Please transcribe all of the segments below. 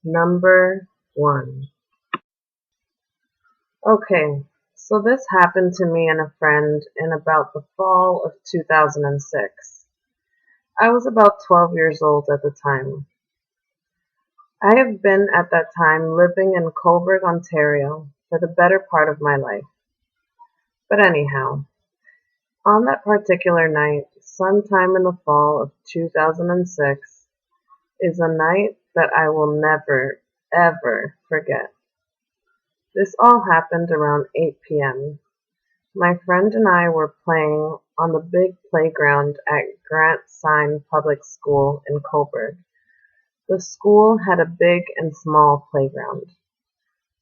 Number 1. Okay, so this happened to me and a friend in about the fall of 2006. I was about 12 years old at the time. I have been at that time living in Cobourg, Ontario for the better part of my life. But anyhow, on that particular night, sometime in the fall of 2006, is a night that I will never, ever forget. This all happened around 8 p.m. My friend and I were playing on the big playground at Grant Sign Public School in Cobourg. The school had a big and small playground.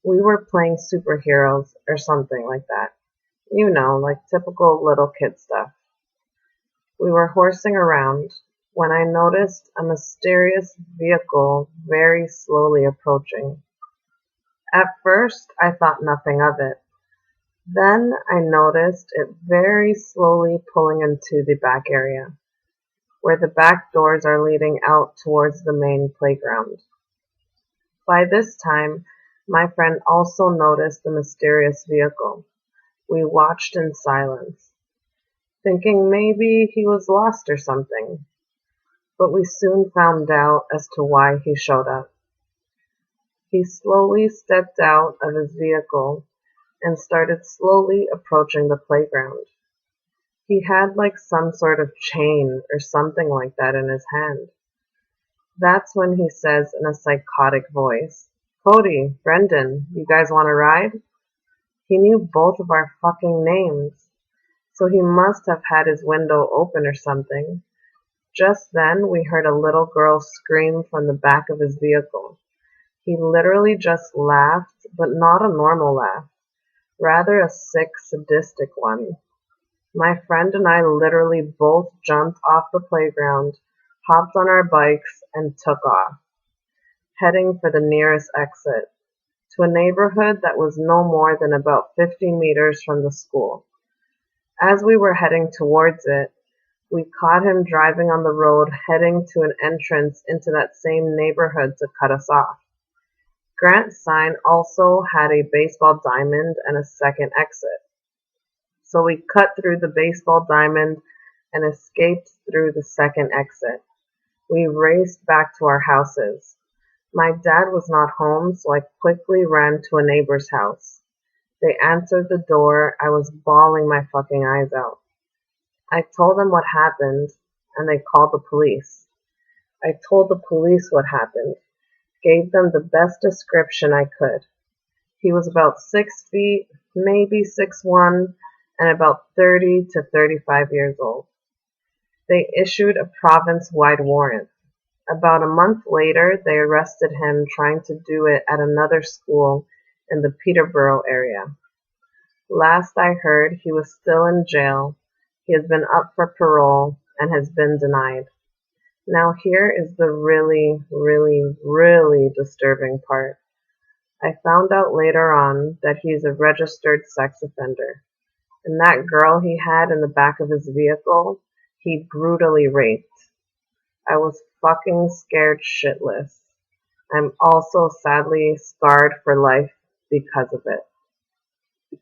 We were playing superheroes or something like that. You know, like typical little kid stuff. We were horsing around when I noticed a mysterious vehicle very slowly approaching. At first, I thought nothing of it. Then I noticed it very slowly pulling into the back area, where the back doors are leading out towards the main playground. By this time, my friend also noticed the mysterious vehicle. We watched in silence, thinking maybe he was lost or something, but we soon found out as to why he showed up. He slowly stepped out of his vehicle and started slowly approaching the playground. He had like some sort of chain or something like that in his hand. That's when he says in a psychotic voice, "Cody, Brendan, you guys want to ride?" He knew both of our fucking names, so he must have had his window open or something. Just then we heard a little girl scream from the back of his vehicle. He literally just laughed, but not a normal laugh, rather a sick, sadistic one. My friend and I literally both jumped off the playground, hopped on our bikes, and took off, heading for the nearest exit, to a neighborhood that was no more than about 50 meters from the school. As we were heading towards it, we caught him driving on the road heading to an entrance into that same neighborhood to cut us off. Grant Sign also had a baseball diamond and a second exit. So we cut through the baseball diamond and escaped through the second exit. We raced back to our houses. My dad was not home, so I quickly ran to a neighbor's house. They answered the door. I was bawling my fucking eyes out. I told them what happened, and they called the police. I told the police what happened, gave them the best description I could. He was about 6 feet, maybe 6'1", and about 30 to 35 years old. They issued a province-wide warrant. About a month later, they arrested him trying to do it at another school in the Peterborough area. Last I heard, he was still in jail. He has been up for parole and has been denied. Now here is the really, really, really disturbing part. I found out later on that he's a registered sex offender. And that girl he had in the back of his vehicle, he brutally raped. I was fucking scared shitless. I'm also sadly scarred for life because of it.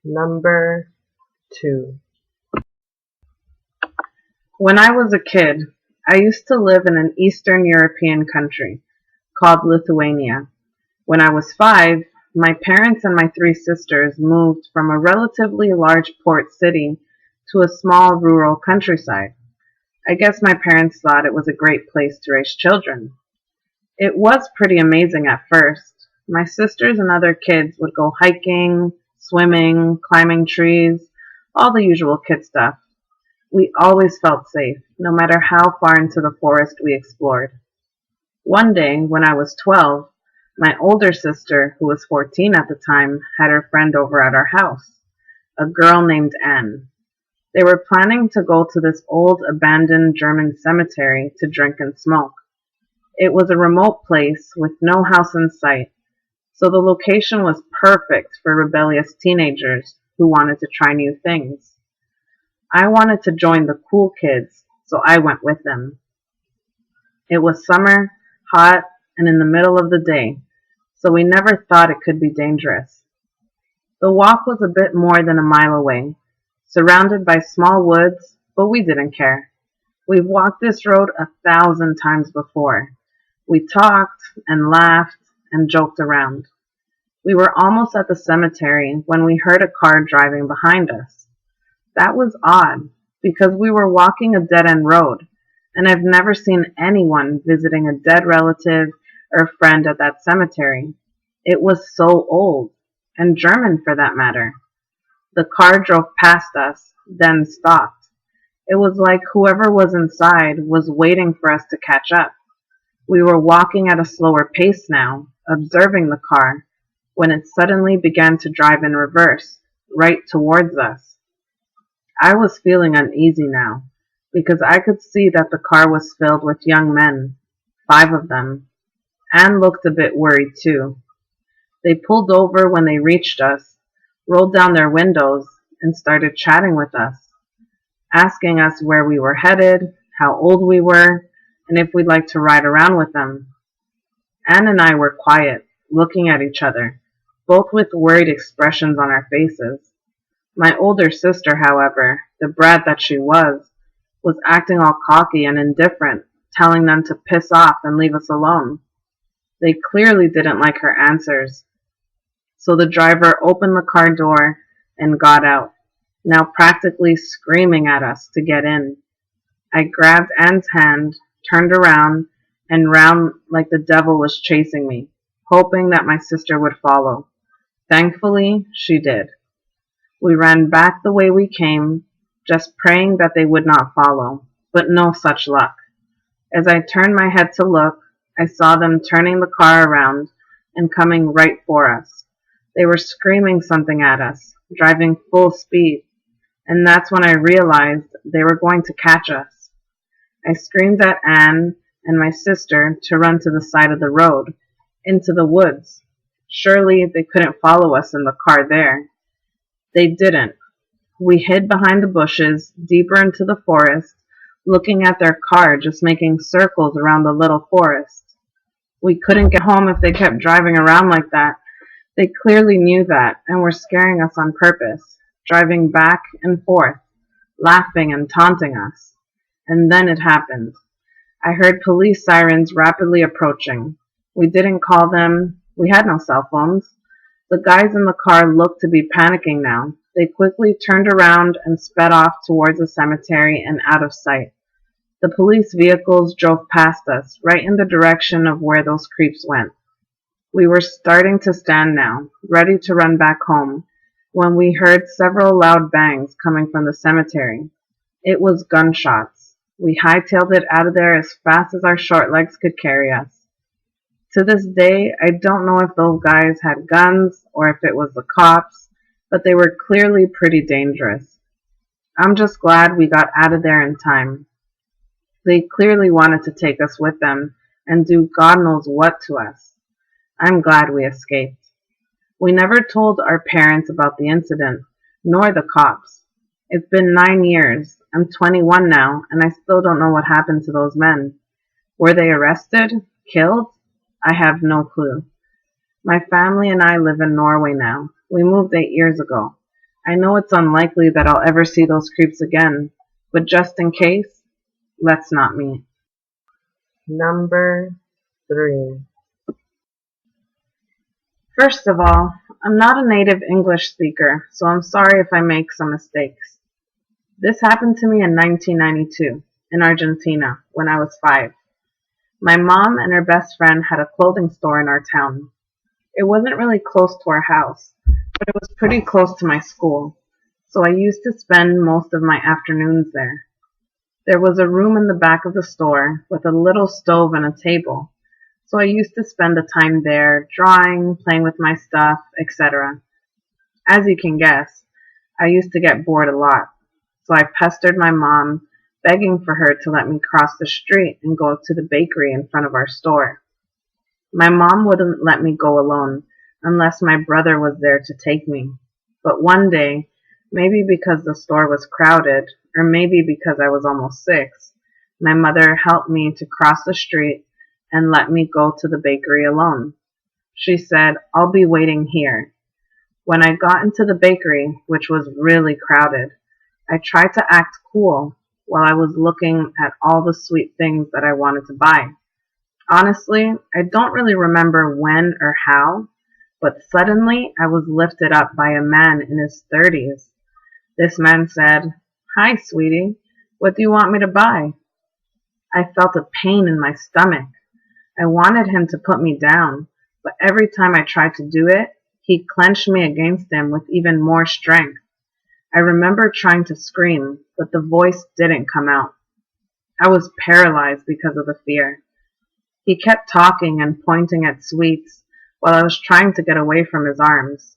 Number 2. When I was a kid, I used to live in an Eastern European country called Lithuania. When I was 5, my parents and my 3 sisters moved from a relatively large port city to a small rural countryside. I guess my parents thought it was a great place to raise children. It was pretty amazing at first. My sisters and other kids would go hiking, swimming, climbing trees, all the usual kid stuff. We always felt safe, no matter how far into the forest we explored. One day, when I was 12, my older sister, who was 14 at the time, had her friend over at our house, a girl named Anne. They were planning to go to this old abandoned German cemetery to drink and smoke. It was a remote place with no house in sight, so the location was perfect for rebellious teenagers who wanted to try new things. I wanted to join the cool kids, so I went with them. It was summer, hot, and in the middle of the day, so we never thought it could be dangerous. The walk was a bit more than a mile away, surrounded by small woods, but we didn't care. We've walked this road 1,000 times before. We talked and laughed and joked around. We were almost at the cemetery when we heard a car driving behind us. That was odd, because we were walking a dead-end road, and I've never seen anyone visiting a dead relative or friend at that cemetery. It was so old, and German for that matter. The car drove past us, then stopped. It was like whoever was inside was waiting for us to catch up. We were walking at a slower pace now, observing the car, when it suddenly began to drive in reverse, right towards us. I was feeling uneasy now, because I could see that the car was filled with young men, 5 of them, and looked a bit worried too. They pulled over when they reached us, rolled down their windows, and started chatting with us, asking us where we were headed, how old we were, and if we'd like to ride around with them. Anne and I were quiet, looking at each other, both with worried expressions on our faces. My older sister, however, the brat that she was acting all cocky and indifferent, telling them to piss off and leave us alone. They clearly didn't like her answers, so the driver opened the car door and got out, now practically screaming at us to get in. I grabbed Anne's hand, turned around, and ran like the devil was chasing me, hoping that my sister would follow. Thankfully, she did. We ran back the way we came, just praying that they would not follow, but no such luck. As I turned my head to look, I saw them turning the car around and coming right for us. They were screaming something at us, driving full speed, and that's when I realized they were going to catch us. I screamed at Anne and my sister to run to the side of the road, into the woods. Surely they couldn't follow us in the car there. They didn't. We hid behind the bushes, deeper into the forest, looking at their car just making circles around the little forest. We couldn't get home if they kept driving around like that. They clearly knew that and were scaring us on purpose, driving back and forth, laughing and taunting us. And then it happened. I heard police sirens rapidly approaching. We didn't call them. We had no cell phones. The guys in the car looked to be panicking now. They quickly turned around and sped off towards the cemetery and out of sight. The police vehicles drove past us, right in the direction of where those creeps went. We were starting to stand now, ready to run back home, when we heard several loud bangs coming from the cemetery. It was gunshots. We hightailed it out of there as fast as our short legs could carry us. To this day, I don't know if those guys had guns or if it was the cops, but they were clearly pretty dangerous. I'm just glad we got out of there in time. They clearly wanted to take us with them and do God knows what to us. I'm glad we escaped. We never told our parents about the incident, nor the cops. It's been 9 years. I'm 21 now, and I still don't know what happened to those men. Were they arrested? Killed? I have no clue. My family and I live in Norway now. We moved 8 years ago. I know it's unlikely that I'll ever see those creeps again, but just in case, let's not meet. Number 3. First of all, I'm not a native English speaker, so I'm sorry if I make some mistakes. This happened to me in 1992, in Argentina, when I was 5. My mom and her best friend had a clothing store in our town. It wasn't really close to our house, but it was pretty close to my school, so I used to spend most of my afternoons there. There was a room in the back of the store with a little stove and a table, so I used to spend the time there drawing, playing with my stuff, etc. As you can guess, I used to get bored a lot, so I pestered my mom, begging for her to let me cross the street and go to the bakery in front of our store. My mom wouldn't let me go alone unless my brother was there to take me. But one day, maybe because the store was crowded, or maybe because I was almost 6, my mother helped me to cross the street, and let me go to the bakery alone. She said, "I'll be waiting here." When I got into the bakery, which was really crowded, I tried to act cool while I was looking at all the sweet things that I wanted to buy. Honestly, I don't really remember when or how, but suddenly I was lifted up by a man in his 30s. This man said, "Hi, sweetie. What do you want me to buy?" I felt a pain in my stomach. I wanted him to put me down, but every time I tried to do it, he clenched me against him with even more strength. I remember trying to scream, but the voice didn't come out. I was paralyzed because of the fear. He kept talking and pointing at sweets while I was trying to get away from his arms.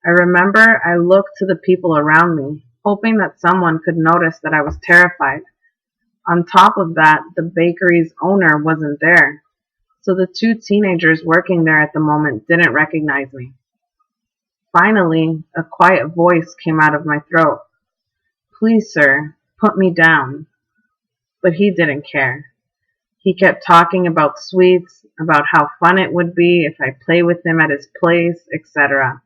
I remember I looked to the people around me, hoping that someone could notice that I was terrified. On top of that, the bakery's owner wasn't there, so the two teenagers working there at the moment didn't recognize me. Finally, a quiet voice came out of my throat. "Please, sir, put me down." But he didn't care. He kept talking about sweets, about how fun it would be if I play with him at his place, etc.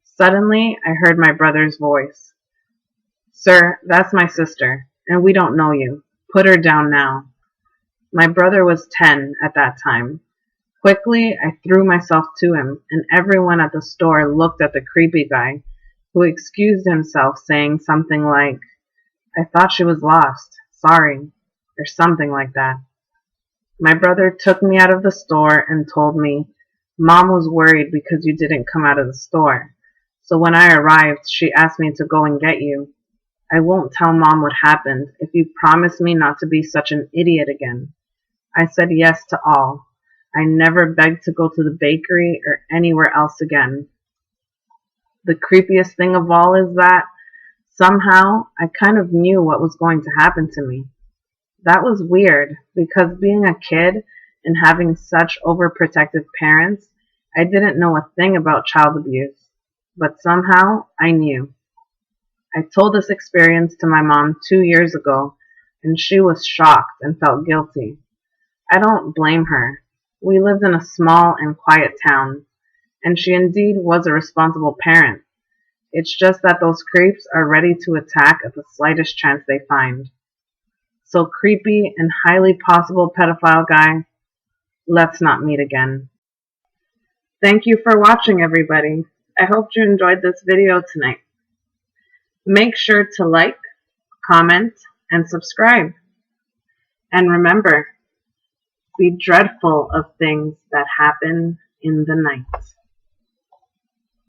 Suddenly, I heard my brother's voice. "Sir, that's my sister, and we don't know you. Put her down now." My brother was 10 at that time. Quickly, I threw myself to him, and everyone at the store looked at the creepy guy, who excused himself, saying something like, "I thought she was lost. Sorry," or something like that. My brother took me out of the store and told me, "Mom was worried because you didn't come out of the store. So when I arrived, she asked me to go and get you. I won't tell Mom what happened if you promise me not to be such an idiot again." I said yes to all. I never begged to go to the bakery or anywhere else again. The creepiest thing of all is that somehow I kind of knew what was going to happen to me. That was weird because being a kid and having such overprotective parents, I didn't know a thing about child abuse. But somehow I knew. I told this experience to my mom 2 years ago, and she was shocked and felt guilty. I don't blame her. We lived in a small and quiet town, and she indeed was a responsible parent. It's just that those creeps are ready to attack at the slightest chance they find. So creepy and highly possible pedophile guy, let's not meet again. Thank you for watching, everybody. I hope you enjoyed this video tonight. Make sure to like, comment, and subscribe. And remember, be dreadful of things that happen in the night.